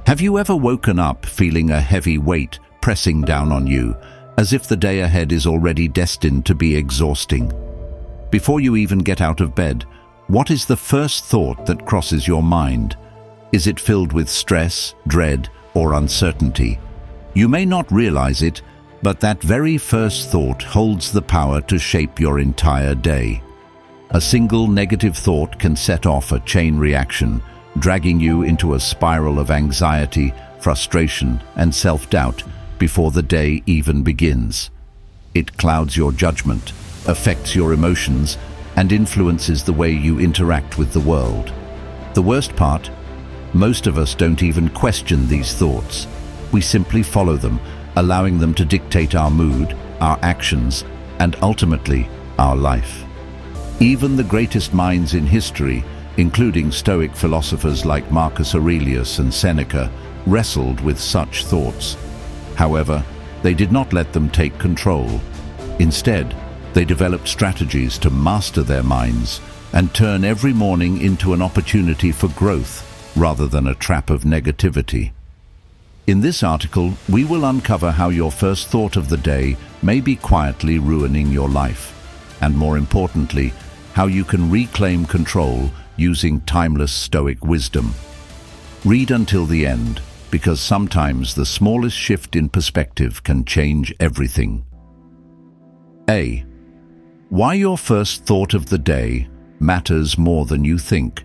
Have you ever woken up feeling a heavy weight pressing down on you, as if the day ahead is already destined to be exhausting? Before you even get out of bed, what is the first thought that crosses your mind? Is it filled with stress, dread, or uncertainty? You may not realize it, but that very first thought holds the power to shape your entire day. A single negative thought can set off a chain reaction, dragging you into a spiral of anxiety, frustration, and self-doubt before the day even begins. It clouds your judgment, affects your emotions, and influences the way you interact with the world. The worst part? Most of us don't even question these thoughts. We simply follow them, allowing them to dictate our mood, our actions, and ultimately, our life. Even the greatest minds in history, including Stoic philosophers like Marcus Aurelius and Seneca, wrestled with such thoughts. However, they did not let them take control. Instead, they developed strategies to master their minds and turn every morning into an opportunity for growth rather than a trap of negativity. In this article, we will uncover how your first thought of the day may be quietly ruining your life, and more importantly, how you can reclaim control using timeless Stoic wisdom. Read until the end, because sometimes the smallest shift in perspective can change everything. A. Why your first thought of the day matters more than you think.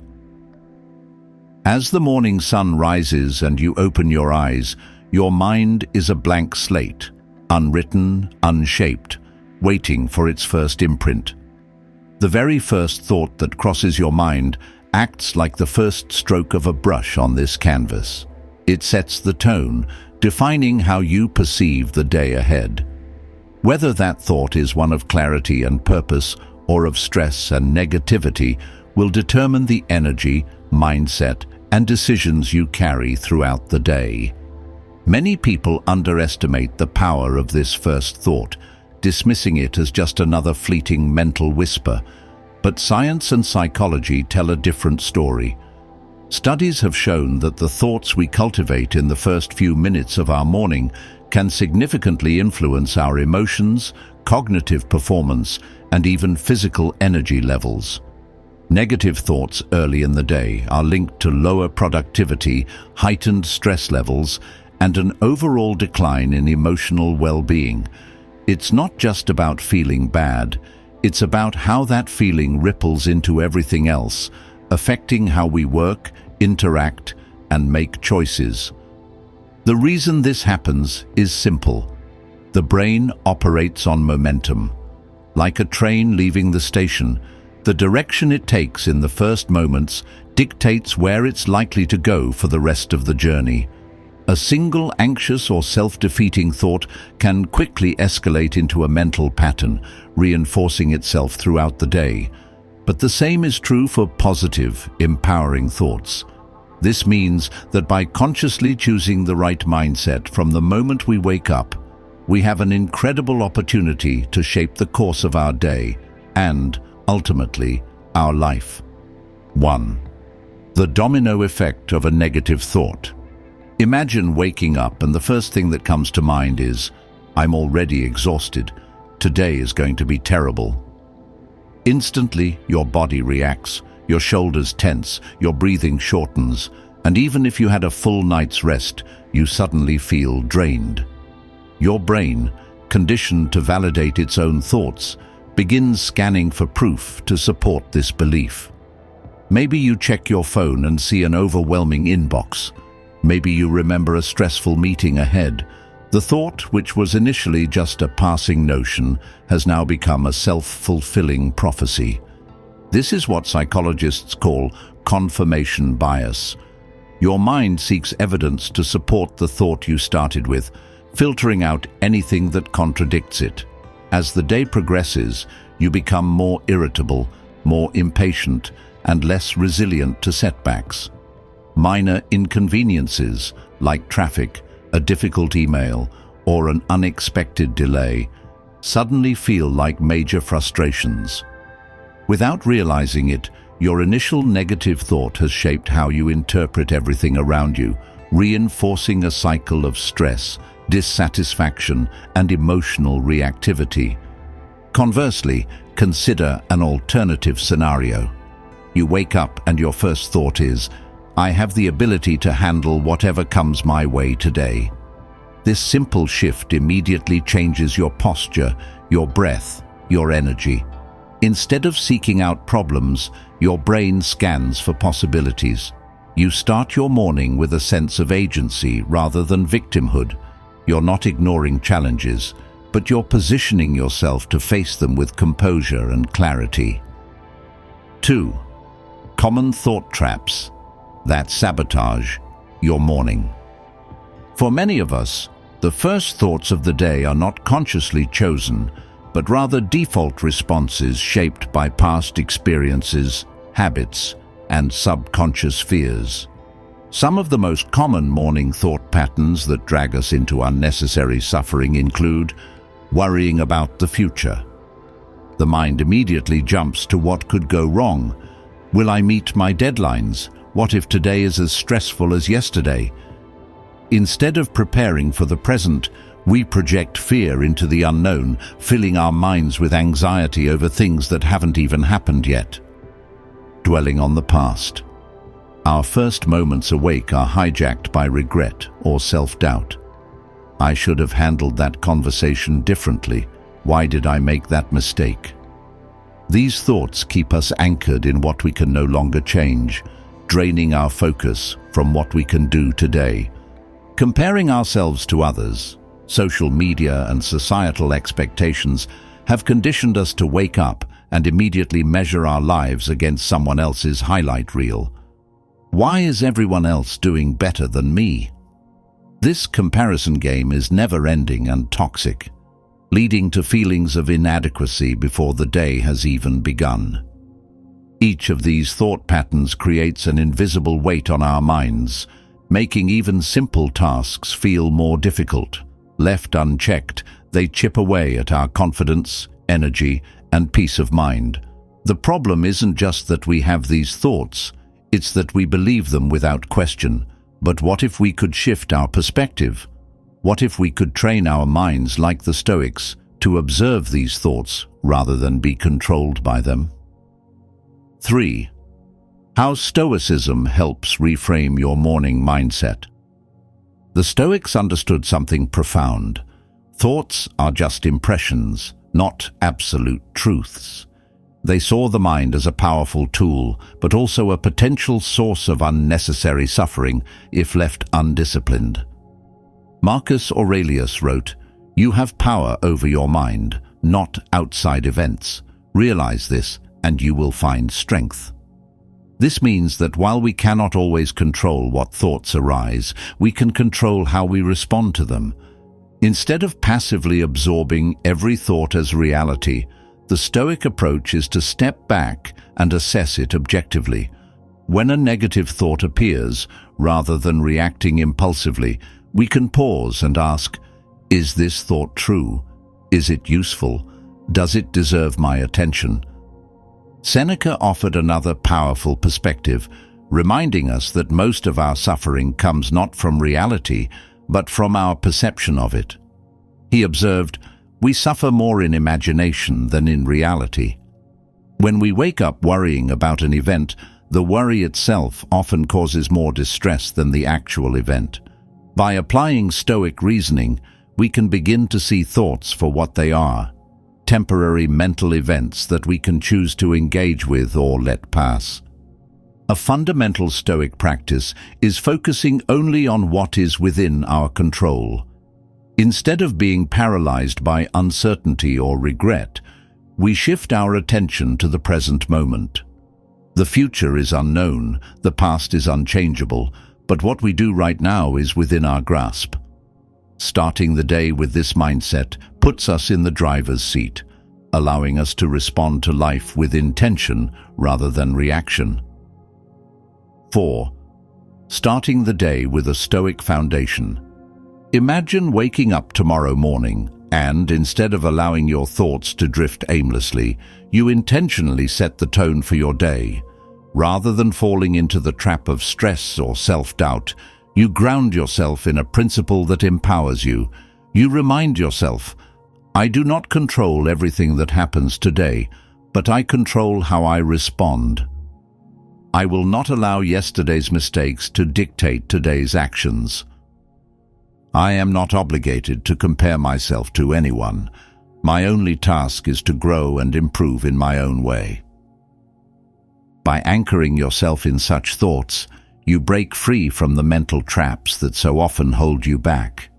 As the morning sun rises and you open your eyes, your mind is a blank slate, unwritten, unshaped, waiting for its first imprint. The very first thought that crosses your mind acts like the first stroke of a brush on this canvas. It sets the tone, defining how you perceive the day ahead. Whether that thought is one of clarity and purpose or of stress and negativity will determine the energy, mindset, and decisions you carry throughout the day. Many people underestimate the power of this first thought, dismissing it as just another fleeting mental whisper. But science and psychology tell a different story. Studies have shown that the thoughts we cultivate in the first few minutes of our morning can significantly influence our emotions, cognitive performance, and even physical energy levels. Negative thoughts early in the day are linked to lower productivity, heightened stress levels, and an overall decline in emotional well-being. It's not just about feeling bad, it's about how that feeling ripples into everything else, affecting how we work, interact, and make choices. The reason this happens is simple. The brain operates on momentum. Like a train leaving the station, the direction it takes in the first moments dictates where it's likely to go for the rest of the journey. A single anxious or self-defeating thought can quickly escalate into a mental pattern, reinforcing itself throughout the day. But the same is true for positive, empowering thoughts. This means that by consciously choosing the right mindset from the moment we wake up, we have an incredible opportunity to shape the course of our day and, ultimately, our life. 1. The domino effect of a negative thought. Imagine waking up and the first thing that comes to mind is, "I'm already exhausted. Today is going to be terrible." Instantly, your body reacts, your shoulders tense, your breathing shortens, and even if you had a full night's rest, you suddenly feel drained. Your brain, conditioned to validate its own thoughts, begins scanning for proof to support this belief. Maybe you check your phone and see an overwhelming inbox. Maybe you remember a stressful meeting ahead. The thought, which was initially just a passing notion, has now become a self-fulfilling prophecy. This is what psychologists call confirmation bias. Your mind seeks evidence to support the thought you started with, filtering out anything that contradicts it. As the day progresses, you become more irritable, more impatient, and less resilient to setbacks. Minor inconveniences, like traffic, a difficult email, or an unexpected delay, suddenly feel like major frustrations. Without realizing it, your initial negative thought has shaped how you interpret everything around you, reinforcing a cycle of stress, dissatisfaction, and emotional reactivity. Conversely, consider an alternative scenario. You wake up and your first thought is, "I have the ability to handle whatever comes my way today." This simple shift immediately changes your posture, your breath, your energy. Instead of seeking out problems, your brain scans for possibilities. You start your morning with a sense of agency rather than victimhood. You're not ignoring challenges, but you're positioning yourself to face them with composure and clarity. 2. Common thought traps that sabotage your morning. For many of us, the first thoughts of the day are not consciously chosen, but rather default responses shaped by past experiences, habits, and subconscious fears. Some of the most common morning thought patterns that drag us into unnecessary suffering include worrying about the future. The mind immediately jumps to what could go wrong. Will I meet my deadlines? What if today is as stressful as yesterday? Instead of preparing for the present, we project fear into the unknown, filling our minds with anxiety over things that haven't even happened yet. Dwelling on the past. Our first moments awake are hijacked by regret or self-doubt. I should have handled that conversation differently. Why did I make that mistake? These thoughts keep us anchored in what we can no longer change, draining our focus from what we can do today. Comparing ourselves to others, social media and societal expectations have conditioned us to wake up and immediately measure our lives against someone else's highlight reel. Why is everyone else doing better than me? This comparison game is never-ending and toxic, leading to feelings of inadequacy before the day has even begun. Each of these thought patterns creates an invisible weight on our minds, making even simple tasks feel more difficult. Left unchecked, they chip away at our confidence, energy, and peace of mind. The problem isn't just that we have these thoughts, it's that we believe them without question. But what if we could shift our perspective? What if we could train our minds like the Stoics to observe these thoughts rather than be controlled by them? 3. How Stoicism helps reframe your morning mindset. The Stoics understood something profound. Thoughts are just impressions, not absolute truths. They saw the mind as a powerful tool, but also a potential source of unnecessary suffering if left undisciplined. Marcus Aurelius wrote, "You have power over your mind, not outside events. Realize this, and you will find strength." This means that while we cannot always control what thoughts arise, we can control how we respond to them. Instead of passively absorbing every thought as reality, the Stoic approach is to step back and assess it objectively. When a negative thought appears, rather than reacting impulsively, we can pause and ask, is this thought true? Is it useful? Does it deserve my attention? Seneca offered another powerful perspective, reminding us that most of our suffering comes not from reality, but from our perception of it. He observed, "We suffer more in imagination than in reality." When we wake up worrying about an event, the worry itself often causes more distress than the actual event. By applying Stoic reasoning, we can begin to see thoughts for what they are: temporary mental events that we can choose to engage with or let pass. A fundamental Stoic practice is focusing only on what is within our control. Instead of being paralyzed by uncertainty or regret, we shift our attention to the present moment. The future is unknown, the past is unchangeable, but what we do right now is within our grasp. Starting the day with this mindset puts us in the driver's seat, allowing us to respond to life with intention rather than reaction. 4. Starting the day with a Stoic foundation. Imagine waking up tomorrow morning and, instead of allowing your thoughts to drift aimlessly, you intentionally set the tone for your day. Rather than falling into the trap of stress or self-doubt, You ground yourself in a principle that empowers you. You remind yourself, I do not control everything that happens today, but I control how I respond. I will not allow yesterday's mistakes to dictate today's actions. I am not obligated to compare myself to anyone. My only task is to grow and improve in my own way. By anchoring yourself in such thoughts, you break free from the mental traps that so often hold you back.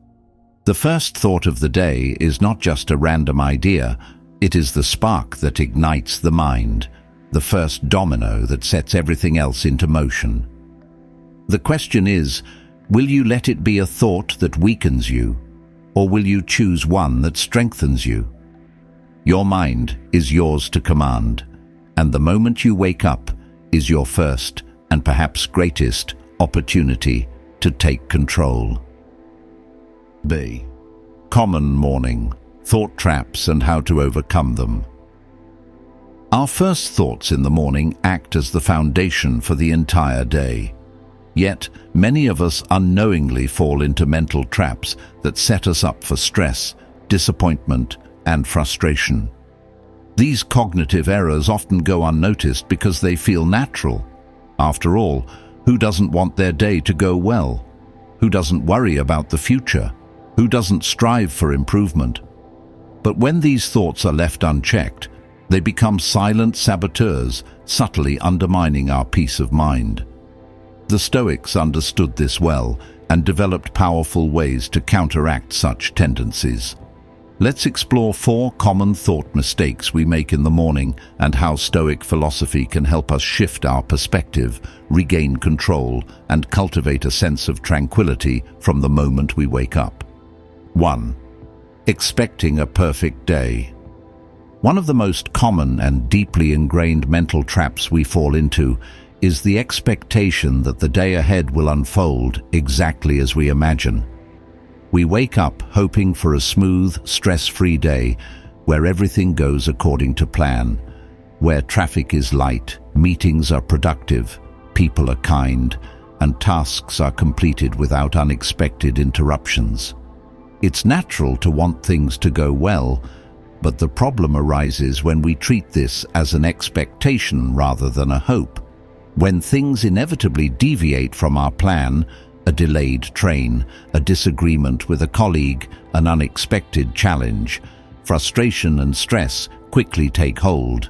The first thought of the day is not just a random idea, it is the spark that ignites the mind, the first domino that sets everything else into motion. The question is, will you let it be a thought that weakens you, or will you choose one that strengthens you? Your mind is yours to command, and the moment you wake up is your first and perhaps greatest opportunity to take control. B. Common morning, thought traps and how to overcome them. Our first thoughts in the morning act as the foundation for the entire day. Yet, many of us unknowingly fall into mental traps that set us up for stress, disappointment, and frustration. These cognitive errors often go unnoticed because they feel natural. After all, who doesn't want their day to go well? Who doesn't worry about the future? Who doesn't strive for improvement? But when these thoughts are left unchecked, they become silent saboteurs, subtly undermining our peace of mind. The Stoics understood this well and developed powerful ways to counteract such tendencies. Let's explore 4 common thought mistakes we make in the morning and how Stoic philosophy can help us shift our perspective, regain control, and cultivate a sense of tranquility from the moment we wake up. 1. Expecting a perfect day. One of the most common and deeply ingrained mental traps we fall into is the expectation that the day ahead will unfold exactly as we imagine. We wake up hoping for a smooth, stress-free day where everything goes according to plan, where traffic is light, meetings are productive, people are kind, and tasks are completed without unexpected interruptions. It's natural to want things to go well, but the problem arises when we treat this as an expectation rather than a hope. When things inevitably deviate from our plan, a delayed train, a disagreement with a colleague, an unexpected challenge, frustration and stress quickly take hold.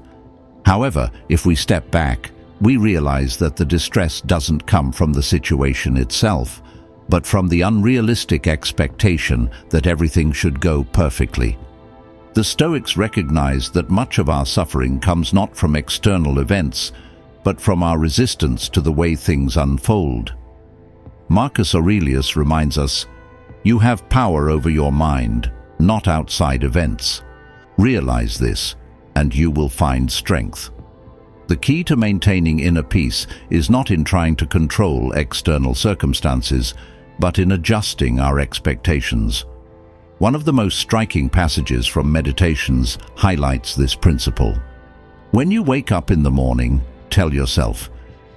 However, if we step back, we realize that the distress doesn't come from the situation itself, but from the unrealistic expectation that everything should go perfectly. The Stoics recognized that much of our suffering comes not from external events, but from our resistance to the way things unfold. Marcus Aurelius reminds us, "You have power over your mind, not outside events. Realize this, and you will find strength." The key to maintaining inner peace is not in trying to control external circumstances, but in adjusting our expectations. One of the most striking passages from Meditations highlights this principle. When you wake up in the morning, tell yourself,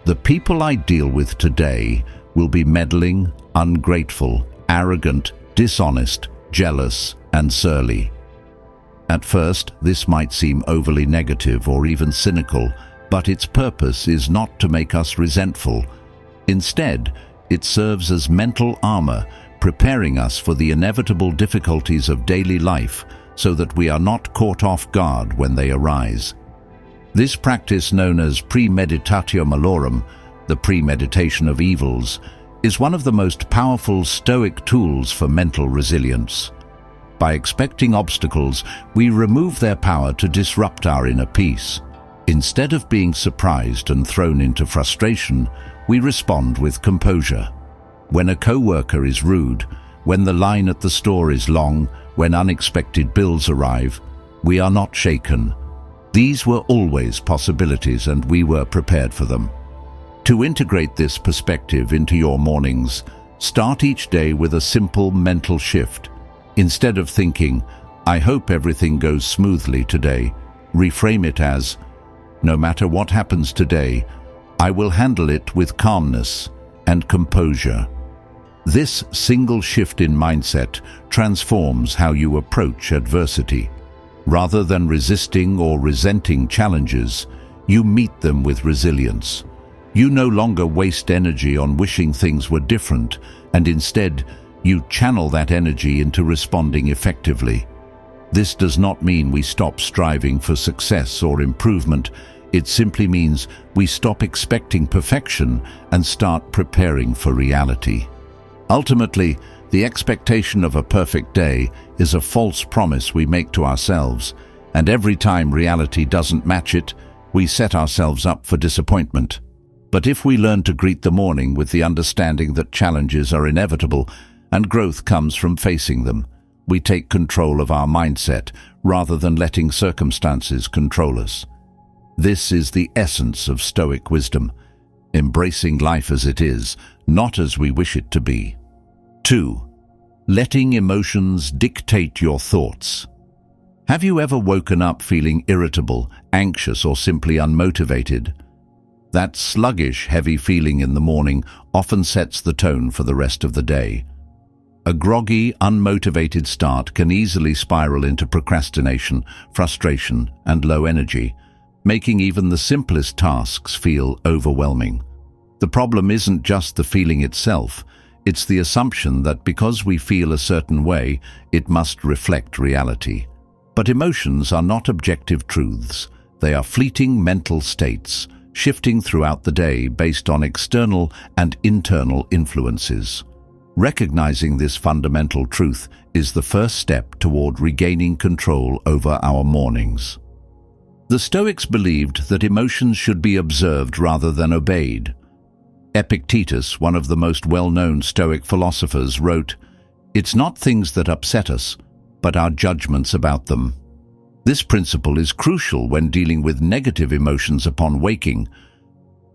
"The people I deal with today will be meddling, ungrateful, arrogant, dishonest, jealous, and surly." At first, this might seem overly negative or even cynical, but its purpose is not to make us resentful. Instead, it serves as mental armor, preparing us for the inevitable difficulties of daily life so that we are not caught off guard when they arise. This practice, known as premeditatio malorum, the premeditation of evils, is one of the most powerful Stoic tools for mental resilience. By expecting obstacles, we remove their power to disrupt our inner peace. Instead of being surprised and thrown into frustration, we respond with composure. When a co-worker is rude, when the line at the store is long, when unexpected bills arrive, we are not shaken. These were always possibilities and we were prepared for them. To integrate this perspective into your mornings, start each day with a simple mental shift. Instead of thinking, "I hope everything goes smoothly today," reframe it as, "No matter what happens today, I will handle it with calmness and composure." This single shift in mindset transforms how you approach adversity. Rather than resisting or resenting challenges, you meet them with resilience. You no longer waste energy on wishing things were different, and instead, you channel that energy into responding effectively. This does not mean we stop striving for success or improvement. It simply means we stop expecting perfection and start preparing for reality. Ultimately, the expectation of a perfect day is a false promise we make to ourselves, and every time reality doesn't match it, we set ourselves up for disappointment. But if we learn to greet the morning with the understanding that challenges are inevitable and growth comes from facing them, we take control of our mindset rather than letting circumstances control us. This is the essence of Stoic wisdom, embracing life as it is, not as we wish it to be. 2. Letting emotions dictate your thoughts. Have you ever woken up feeling irritable, anxious, or simply unmotivated? That sluggish, heavy feeling in the morning often sets the tone for the rest of the day. A groggy, unmotivated start can easily spiral into procrastination, frustration, and low energy, making even the simplest tasks feel overwhelming. The problem isn't just the feeling itself, it's the assumption that because we feel a certain way, it must reflect reality. But emotions are not objective truths. They are fleeting mental states, shifting throughout the day based on external and internal influences. Recognizing this fundamental truth is the first step toward regaining control over our mornings. The Stoics believed that emotions should be observed rather than obeyed. Epictetus, one of the most well-known Stoic philosophers, wrote, "It's not things that upset us, but our judgments about them." This principle is crucial when dealing with negative emotions upon waking.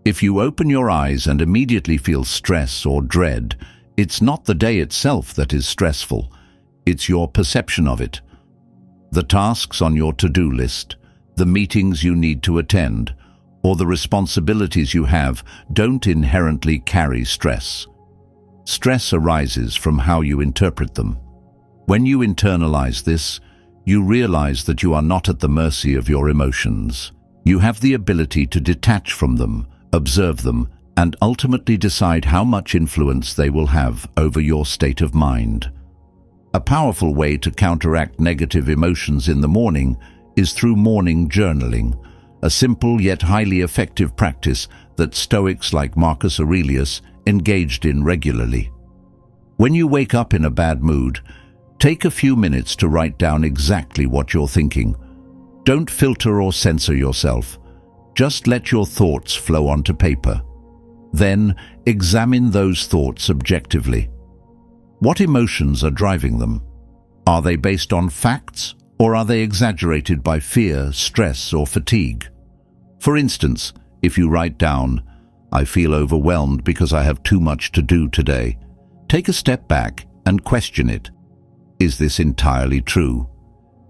If you open your eyes and immediately feel stress or dread, it's not the day itself that is stressful, it's your perception of it. The tasks on your to-do list, the meetings you need to attend, or the responsibilities you have don't inherently carry stress. Stress arises from how you interpret them. When you internalize this, you realize that you are not at the mercy of your emotions. You have the ability to detach from them, observe them, and ultimately decide how much influence they will have over your state of mind. A powerful way to counteract negative emotions in the morning is through morning journaling, a simple yet highly effective practice that Stoics like Marcus Aurelius engaged in regularly. When you wake up in a bad mood, take a few minutes to write down exactly what you're thinking. Don't filter or censor yourself. Just let your thoughts flow onto paper. Then, examine those thoughts objectively. What emotions are driving them? Are they based on facts, or are they exaggerated by fear, stress, or fatigue? For instance, if you write down, "I feel overwhelmed because I have too much to do today," take a step back and question it. Is this entirely true?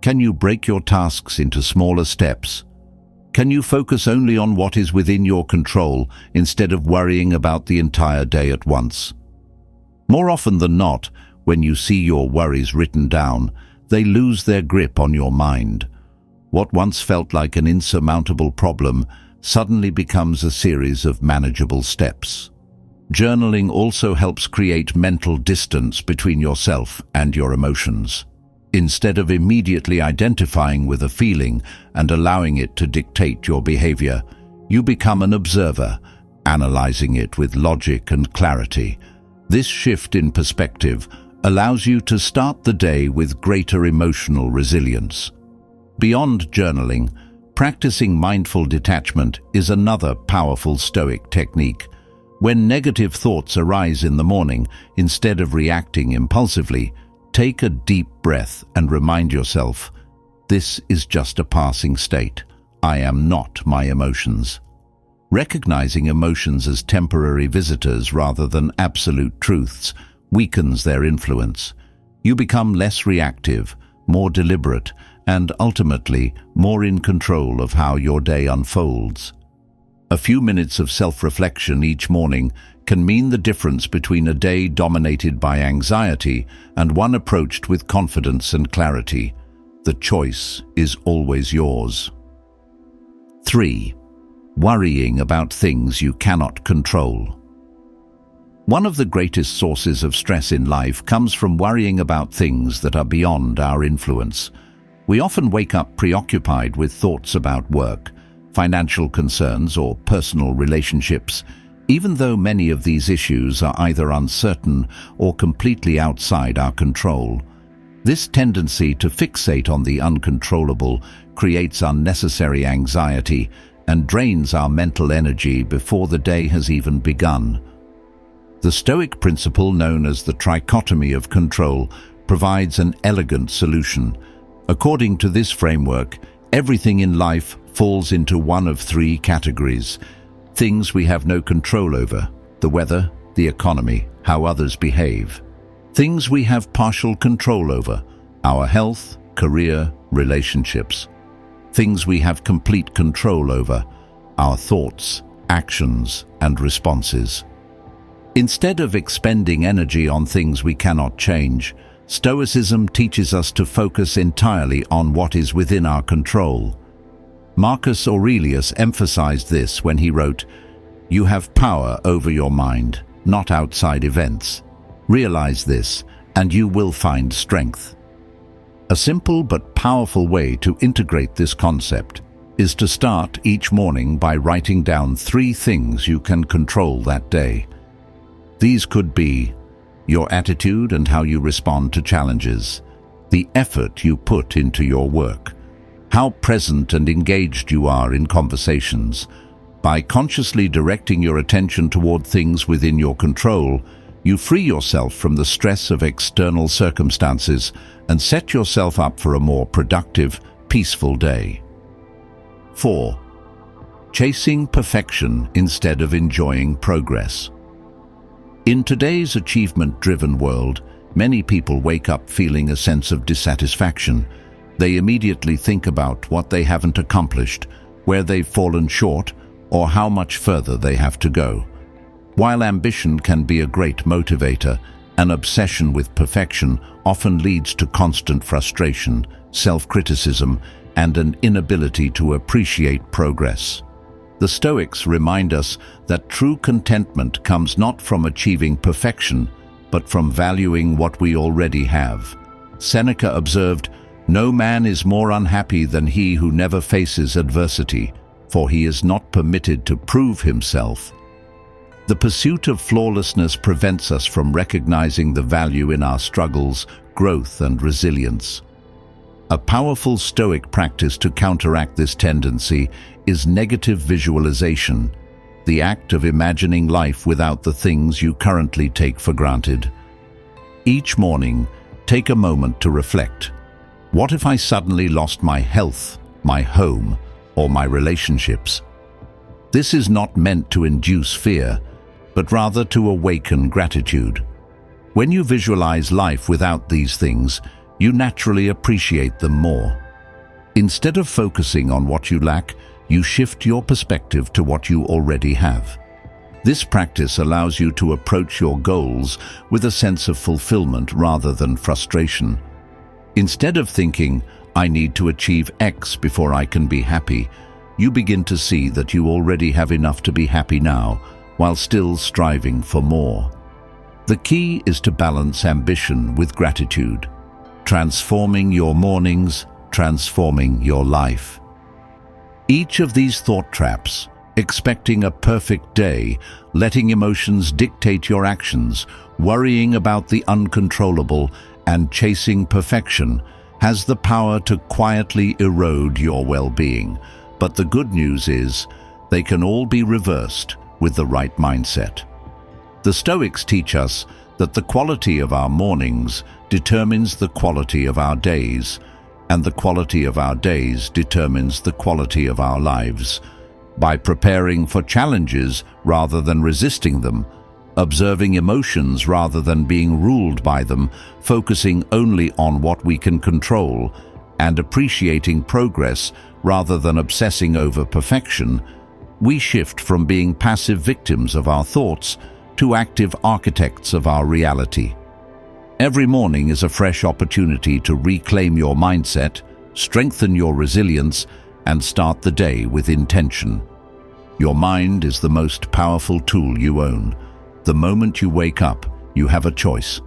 Can you break your tasks into smaller steps? Can you focus only on what is within your control instead of worrying about the entire day at once? More often than not, when you see your worries written down, they lose their grip on your mind. What once felt like an insurmountable problem suddenly becomes a series of manageable steps. Journaling also helps create mental distance between yourself and your emotions. Instead of immediately identifying with a feeling and allowing it to dictate your behavior, you become an observer, analyzing it with logic and clarity. This shift in perspective allows you to start the day with greater emotional resilience. Beyond journaling, practicing mindful detachment is another powerful Stoic technique. When negative thoughts arise in the morning, instead of reacting impulsively, take a deep breath and remind yourself, this is just a passing state. I am not my emotions. Recognizing emotions as temporary visitors rather than absolute truths weakens their influence. You become less reactive, more deliberate, and ultimately more in control of how your day unfolds. A few minutes of self-reflection each morning can mean the difference between a day dominated by anxiety and one approached with confidence and clarity. The choice is always yours. 3. Worrying about things you cannot control. One of the greatest sources of stress in life comes from worrying about things that are beyond our influence. We often wake up preoccupied with thoughts about work, financial concerns, or personal relationships, even though many of these issues are either uncertain or completely outside our control. This tendency to fixate on the uncontrollable creates unnecessary anxiety and drains our mental energy before the day has even begun. The Stoic principle known as the trichotomy of control provides an elegant solution. According to this framework, everything in life falls into one of three categories: things we have no control over, the weather, the economy, how others behave; things we have partial control over, our health, career, relationships; things we have complete control over, our thoughts, actions, and responses. Instead of expending energy on things we cannot change, Stoicism teaches us to focus entirely on what is within our control. Marcus Aurelius emphasized this when he wrote, "You have power over your mind, not outside events. Realize this, and you will find strength." A simple but powerful way to integrate this concept is to start each morning by writing down 3 things you can control that day. These could be your attitude and how you respond to challenges, the effort you put into your work, how present and engaged you are in conversations. By consciously directing your attention toward things within your control, you free yourself from the stress of external circumstances and set yourself up for a more productive, peaceful day. 4. Chasing perfection instead of enjoying progress. In today's achievement-driven world, many people wake up feeling a sense of dissatisfaction. They immediately think about what they haven't accomplished, where they've fallen short, or how much further they have to go. While ambition can be a great motivator, an obsession with perfection often leads to constant frustration, self-criticism, and an inability to appreciate progress. The Stoics remind us that true contentment comes not from achieving perfection, but from valuing what we already have. Seneca observed, "No man is more unhappy than he who never faces adversity, for he is not permitted to prove himself." The pursuit of flawlessness prevents us from recognizing the value in our struggles, growth, and resilience. A powerful Stoic practice to counteract this tendency is negative visualization, the act of imagining life without the things you currently take for granted. Each morning, take a moment to reflect. What if I suddenly lost my health, my home, or my relationships? This is not meant to induce fear, but rather to awaken gratitude. When you visualize life without these things, you naturally appreciate them more. Instead of focusing on what you lack, you shift your perspective to what you already have. This practice allows you to approach your goals with a sense of fulfillment rather than frustration. Instead of thinking, "I need to achieve X before I can be happy," you begin to see that you already have enough to be happy now, while still striving for more. The key is to balance ambition with gratitude. Transforming your mornings, transforming your life. Each of these thought traps, expecting a perfect day, letting emotions dictate your actions, worrying about the uncontrollable, and chasing perfection, has the power to quietly erode your well-being. But the good news is, they can all be reversed with the right mindset. The Stoics teach us that the quality of our mornings determines the quality of our days, and the quality of our days determines the quality of our lives. By preparing for challenges rather than resisting them, observing emotions rather than being ruled by them, focusing only on what we can control, and appreciating progress rather than obsessing over perfection, we shift from being passive victims of our thoughts to active architects of our reality. Every morning is a fresh opportunity to reclaim your mindset, strengthen your resilience, and start the day with intention. Your mind is the most powerful tool you own. The moment you wake up, you have a choice.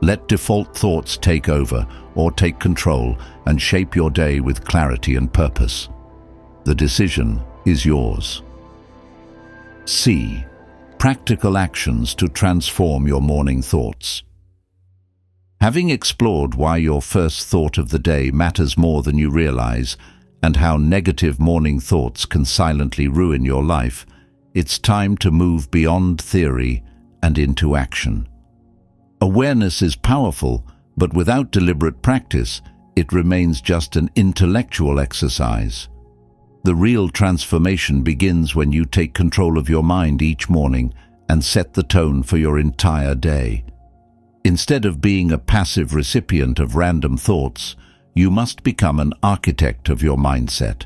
Let default thoughts take over or take control and shape your day with clarity and purpose. The decision is yours. C. Practical actions to transform your morning thoughts. Having explored why your first thought of the day matters more than you realize, and how negative morning thoughts can silently ruin your life, it's time to move beyond theory and into action. Awareness is powerful, but without deliberate practice, it remains just an intellectual exercise. The real transformation begins when you take control of your mind each morning and set the tone for your entire day. Instead of being a passive recipient of random thoughts, you must become an architect of your mindset.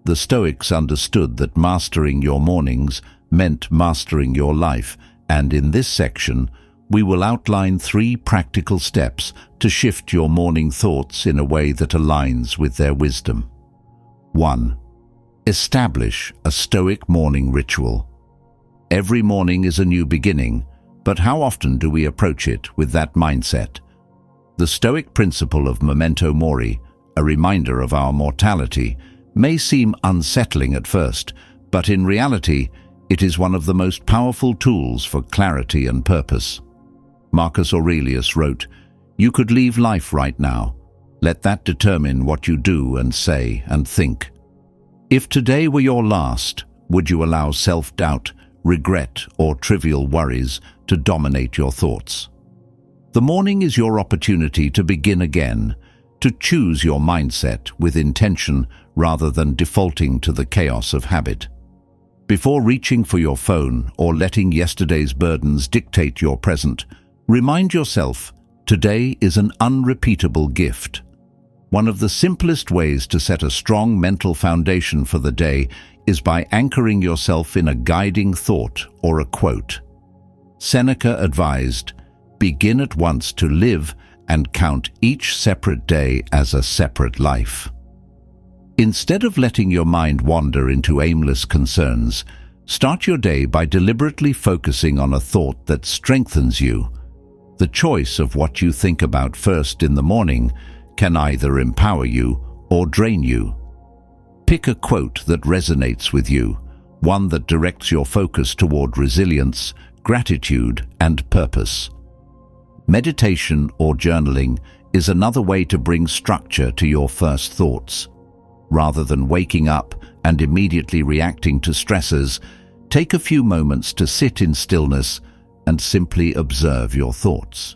The Stoics understood that mastering your mornings meant mastering your life, and in this section, we will outline 3 practical steps to shift your morning thoughts in a way that aligns with their wisdom. 1. Establish a Stoic morning ritual. Every morning is a new beginning, but how often do we approach it with that mindset? The Stoic principle of memento mori, a reminder of our mortality, may seem unsettling at first, but in reality, it is one of the most powerful tools for clarity and purpose. Marcus Aurelius wrote, "You could leave life right now. Let that determine what you do and say and think." If today were your last, would you allow self-doubt, regret, or trivial worries to dominate your thoughts? The morning is your opportunity to begin again, to choose your mindset with intention rather than defaulting to the chaos of habit. Before reaching for your phone or letting yesterday's burdens dictate your present, remind yourself, today is an unrepeatable gift. One of the simplest ways to set a strong mental foundation for the day is by anchoring yourself in a guiding thought or a quote. Seneca advised, "Begin at once to live and count each separate day as a separate life." Instead of letting your mind wander into aimless concerns, start your day by deliberately focusing on a thought that strengthens you. The choice of what you think about first in the morning can either empower you or drain you. Pick a quote that resonates with you, one that directs your focus toward resilience, gratitude, and purpose. Meditation or journaling is another way to bring structure to your first thoughts. Rather than waking up and immediately reacting to stressors, take a few moments to sit in stillness and simply observe your thoughts.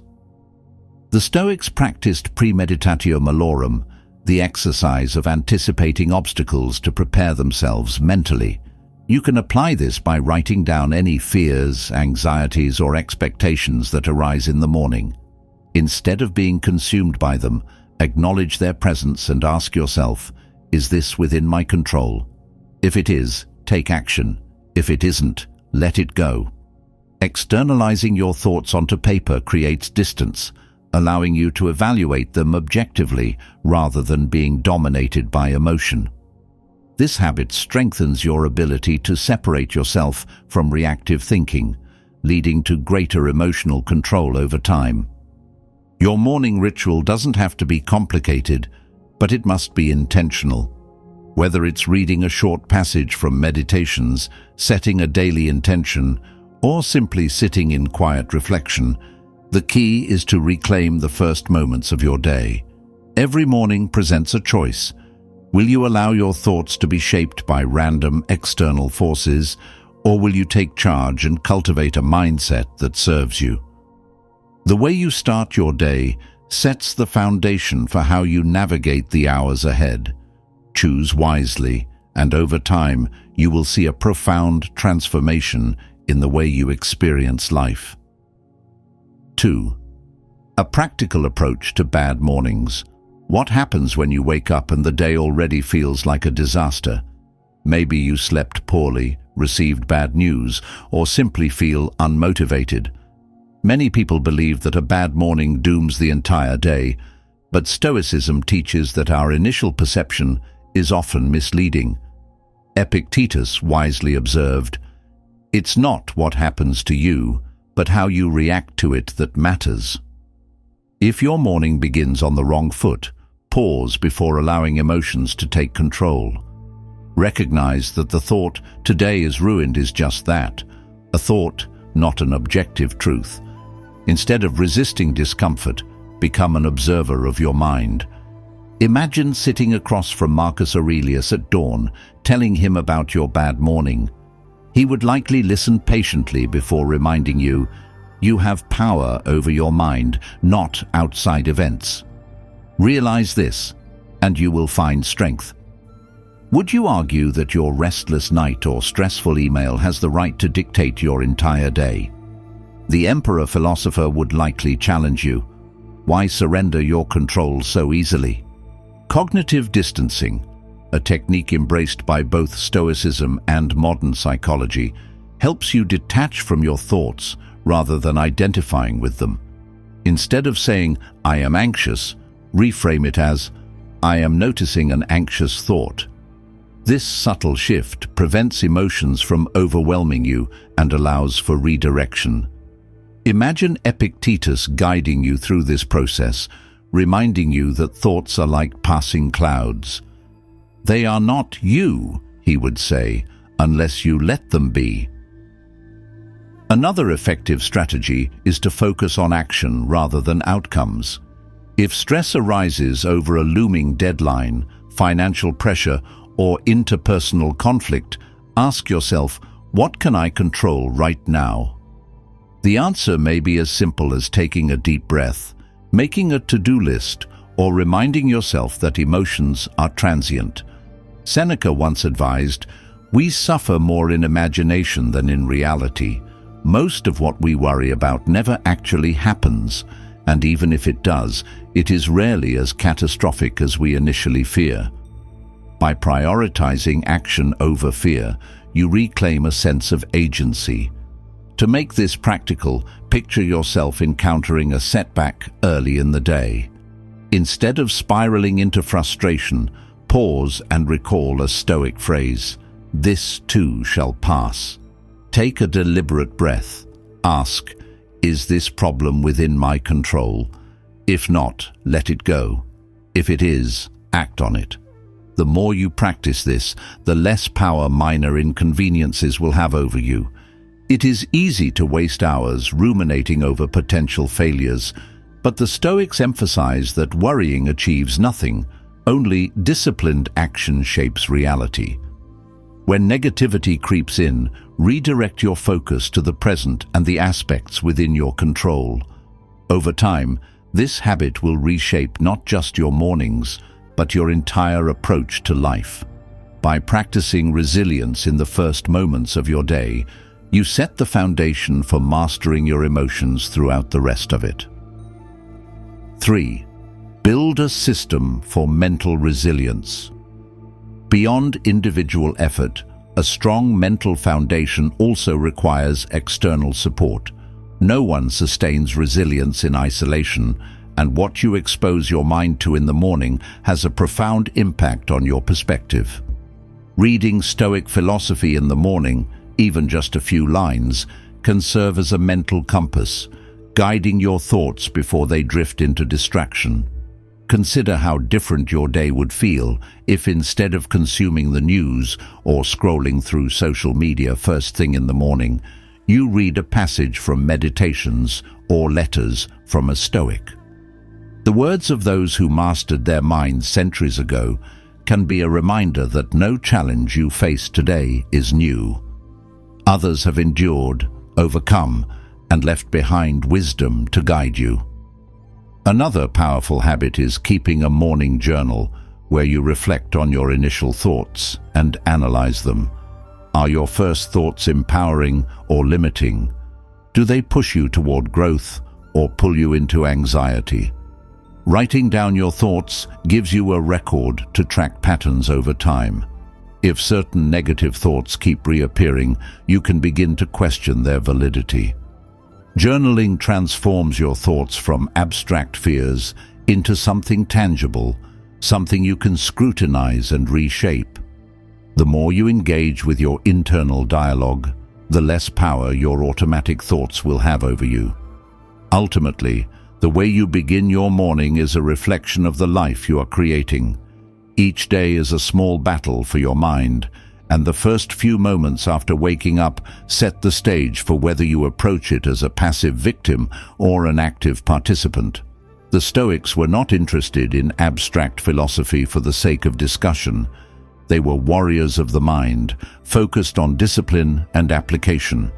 The Stoics practiced premeditatio malorum, the exercise of anticipating obstacles to prepare themselves mentally. You can apply this by writing down any fears, anxieties, or expectations that arise in the morning. Instead of being consumed by them, acknowledge their presence and ask yourself, is this within my control? If it is, take action. If it isn't, let it go. Externalizing your thoughts onto paper creates distance, allowing you to evaluate them objectively rather than being dominated by emotion. This habit strengthens your ability to separate yourself from reactive thinking, leading to greater emotional control over time. Your morning ritual doesn't have to be complicated, but it must be intentional. Whether it's reading a short passage from Meditations, setting a daily intention, or simply sitting in quiet reflection, the key is to reclaim the first moments of your day. Every morning presents a choice. Will you allow your thoughts to be shaped by random external forces, or will you take charge and cultivate a mindset that serves you? The way you start your day sets the foundation for how you navigate the hours ahead. Choose wisely, and over time, you will see a profound transformation in the way you experience life. 2. A practical approach to bad mornings. What happens when you wake up and the day already feels like a disaster? Maybe you slept poorly, received bad news, or simply feel unmotivated. Many people believe that a bad morning dooms the entire day, but Stoicism teaches that our initial perception is often misleading. Epictetus wisely observed, "It's not what happens to you, but how you react to it that matters." If your morning begins on the wrong foot, pause before allowing emotions to take control. Recognize that the thought, "today is ruined," is just that, a thought, not an objective truth. Instead of resisting discomfort, become an observer of your mind. Imagine sitting across from Marcus Aurelius at dawn, telling him about your bad morning. He would likely listen patiently before reminding you, you have power over your mind, not outside events. Realize this, and you will find strength. Would you argue that your restless night or stressful email has the right to dictate your entire day? The emperor philosopher would likely challenge you. Why surrender your control so easily? Cognitive distancing, a technique embraced by both Stoicism and modern psychology, helps you detach from your thoughts rather than identifying with them. Instead of saying, "I am anxious," reframe it as, "I am noticing an anxious thought." This subtle shift prevents emotions from overwhelming you and allows for redirection. Imagine Epictetus guiding you through this process, reminding you that thoughts are like passing clouds. They are not you, he would say, unless you let them be. Another effective strategy is to focus on action rather than outcomes. If stress arises over a looming deadline, financial pressure, or interpersonal conflict, ask yourself, what can I control right now? The answer may be as simple as taking a deep breath, making a to-do list, or reminding yourself that emotions are transient. Seneca once advised, "We suffer more in imagination than in reality. Most of what we worry about never actually happens, and even if it does, it is rarely as catastrophic as we initially fear." By prioritizing action over fear, you reclaim a sense of agency. To make this practical, picture yourself encountering a setback early in the day. Instead of spiraling into frustration, pause and recall a Stoic phrase, "This too shall pass." Take a deliberate breath. Ask, "Is this problem within my control?" If not, let it go. If it is, act on it. The more you practice this, the less power minor inconveniences will have over you. It is easy to waste hours ruminating over potential failures, but the Stoics emphasize that worrying achieves nothing, only disciplined action shapes reality. When negativity creeps in, redirect your focus to the present and the aspects within your control. Over time, this habit will reshape not just your mornings, but your entire approach to life. By practicing resilience in the first moments of your day, you set the foundation for mastering your emotions throughout the rest of it. 3. Build a system for mental resilience. Beyond individual effort, a strong mental foundation also requires external support. No one sustains resilience in isolation, and what you expose your mind to in the morning has a profound impact on your perspective. Reading Stoic philosophy in the morning, even just a few lines, can serve as a mental compass, guiding your thoughts before they drift into distraction. Consider how different your day would feel if, instead of consuming the news or scrolling through social media first thing in the morning, you read a passage from Meditations or Letters from a Stoic. The words of those who mastered their minds centuries ago can be a reminder that no challenge you face today is new. Others have endured, overcome, and left behind wisdom to guide you. Another powerful habit is keeping a morning journal where you reflect on your initial thoughts and analyze them. Are your first thoughts empowering or limiting? Do they push you toward growth or pull you into anxiety? Writing down your thoughts gives you a record to track patterns over time. If certain negative thoughts keep reappearing, you can begin to question their validity. Journaling transforms your thoughts from abstract fears into something tangible, something you can scrutinize and reshape. The more you engage with your internal dialogue, the less power your automatic thoughts will have over you. Ultimately, the way you begin your morning is a reflection of the life you are creating. Each day is a small battle for your mind, and the first few moments after waking up set the stage for whether you approach it as a passive victim or an active participant. The Stoics were not interested in abstract philosophy for the sake of discussion. They were warriors of the mind, focused on discipline and application.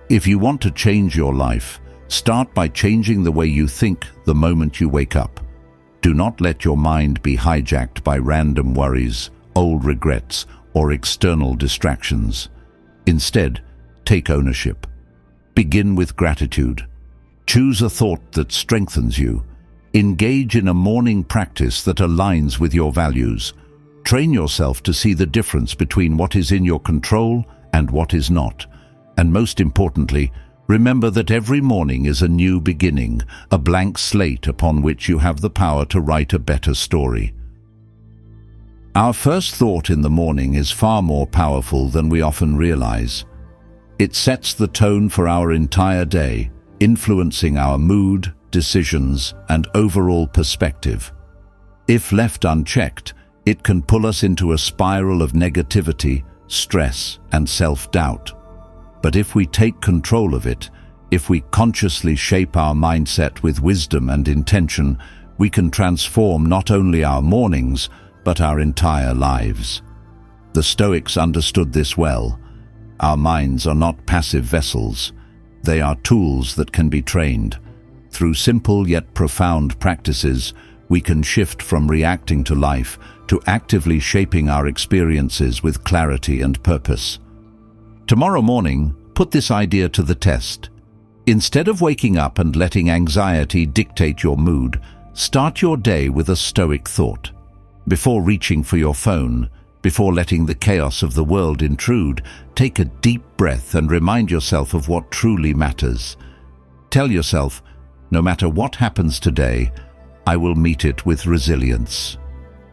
If you want to change your life, start by changing the way you think the moment you wake up. Do not let your mind be hijacked by random worries, old regrets, or external distractions. Instead, take ownership. Begin with gratitude. Choose a thought that strengthens you. Engage in a morning practice that aligns with your values. Train yourself to see the difference between what is in your control and what is not. And most importantly, remember that every morning is a new beginning, a blank slate upon which you have the power to write a better story. Our first thought in the morning is far more powerful than we often realize. It sets the tone for our entire day, influencing our mood, decisions, and overall perspective. If left unchecked, it can pull us into a spiral of negativity, stress, and self-doubt. But if we take control of it, if we consciously shape our mindset with wisdom and intention, we can transform not only our mornings, but our entire lives. The Stoics understood this well. Our minds are not passive vessels. They are tools that can be trained. Through simple yet profound practices, we can shift from reacting to life to actively shaping our experiences with clarity and purpose. Tomorrow morning, put this idea to the test. Instead of waking up and letting anxiety dictate your mood, start your day with a Stoic thought. Before reaching for your phone, before letting the chaos of the world intrude, take a deep breath and remind yourself of what truly matters. Tell yourself, no matter what happens today, I will meet it with resilience.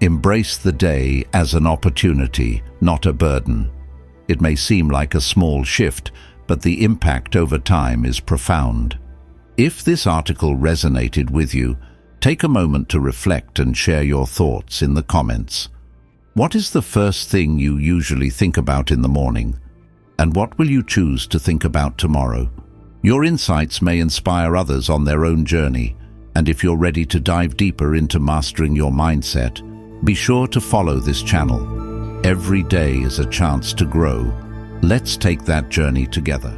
Embrace the day as an opportunity, not a burden. It may seem like a small shift, but the impact over time is profound. If this article resonated with you, take a moment to reflect and share your thoughts in the comments. What is the first thing you usually think about in the morning? And what will you choose to think about tomorrow? Your insights may inspire others on their own journey, and if you're ready to dive deeper into mastering your mindset, be sure to follow this channel. Every day is a chance to grow. Let's take that journey together.